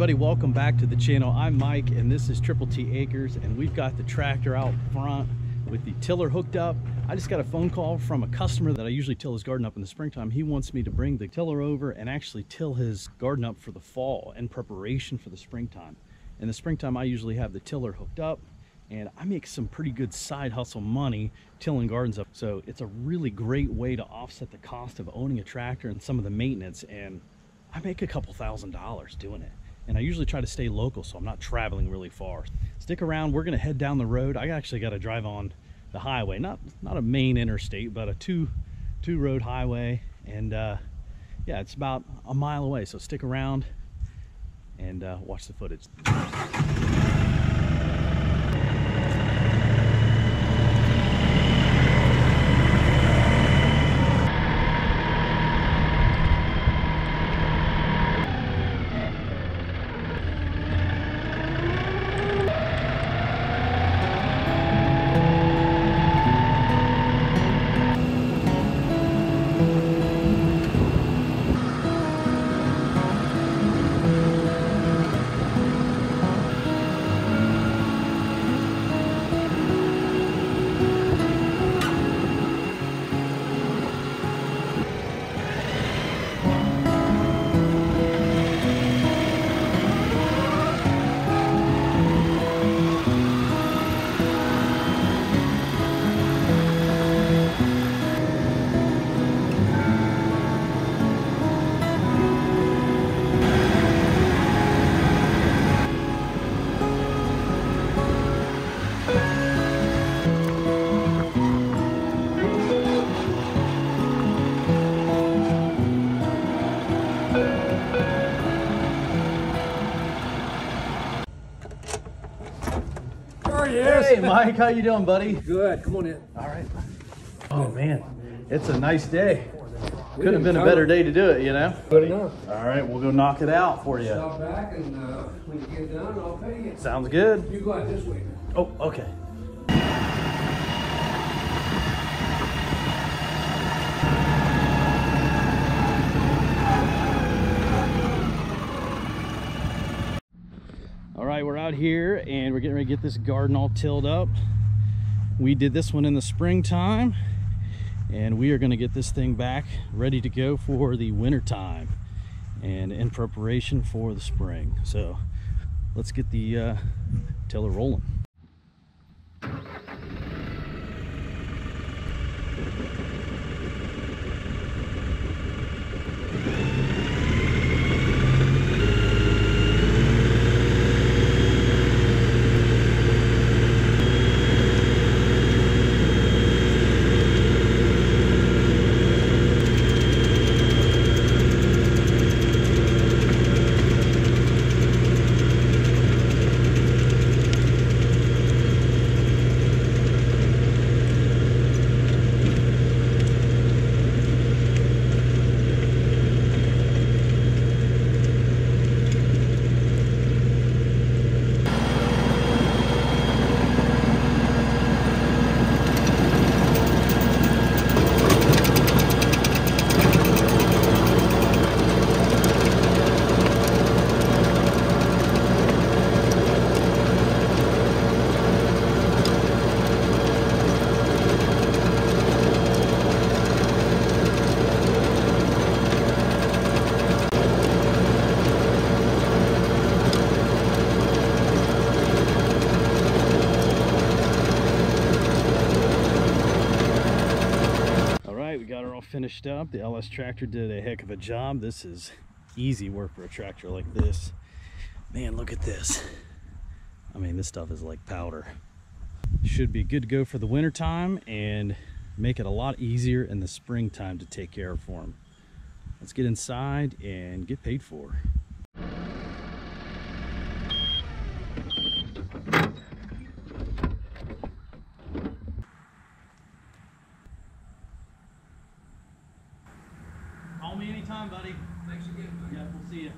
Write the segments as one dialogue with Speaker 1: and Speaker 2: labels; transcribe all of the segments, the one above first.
Speaker 1: everybody, welcome back to the channel. I'm Mike and this is Triple T Acres, and we've got the tractor out front with the tiller hooked up. I just got a phone call from a customer that I usually till his garden up in the springtime. He wants me to bring the tiller over and actually till his garden up for the fall in preparation for the springtime. In the springtime I usually have the tiller hooked up, and I make some pretty good side hustle money tilling gardens up. So it's a really great way to offset the cost of owning a tractor and some of the maintenance, and I make a couple $1,000s doing it. And I usually try to stay local, so I'm not traveling really far. Stick around, we're gonna head down the road. I actually gotta drive on the highway, not a main interstate, but a two road highway. And yeah, it's about a mile away, so stick around and watch the footage. Hey Mike, how you doing, buddy?
Speaker 2: Good, come on in.
Speaker 1: All right. Oh man, it's a nice day. Couldn't have been a better day to do it, you know?
Speaker 2: Good enough.
Speaker 1: All right, we'll go knock it out for you.
Speaker 2: Stop back, and when you get done, I'll pay you.
Speaker 1: Sounds good.
Speaker 2: You go out this way.
Speaker 1: Oh, okay. All right, we're out here and we're getting ready to get this garden all tilled up. We did this one in the springtime, and we are going to get this thing back ready to go for the winter time and in preparation for the spring. So let's get the tiller rolling. Finished up. The LS tractor did a heck of a job. This is easy work for a tractor like this. Man, look at this. I mean, this stuff is like powder. Should be good to go for the winter time and make it a lot easier in the springtime to take care of for them. Let's get inside and get paid for. Call me anytime, buddy.
Speaker 2: Thanks again.
Speaker 1: Yeah, we'll see you.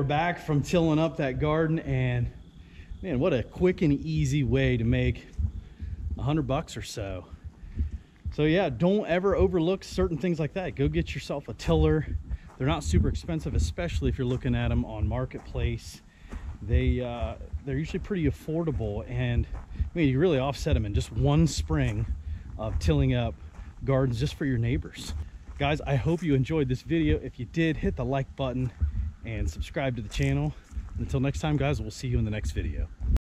Speaker 1: back from tilling up that garden, and man, what a quick and easy way to make $100 or so. So yeah, don't ever overlook certain things like that. Go get yourself a tiller. They're not super expensive, especially if you're looking at them on Marketplace. They're usually pretty affordable, and I mean, you really offset them in just one spring of tilling up gardens just for your neighbors. Guys, I hope you enjoyed this video. If you did, hit the like button and subscribe to the channel. Until next time, guys, we'll see you in the next video.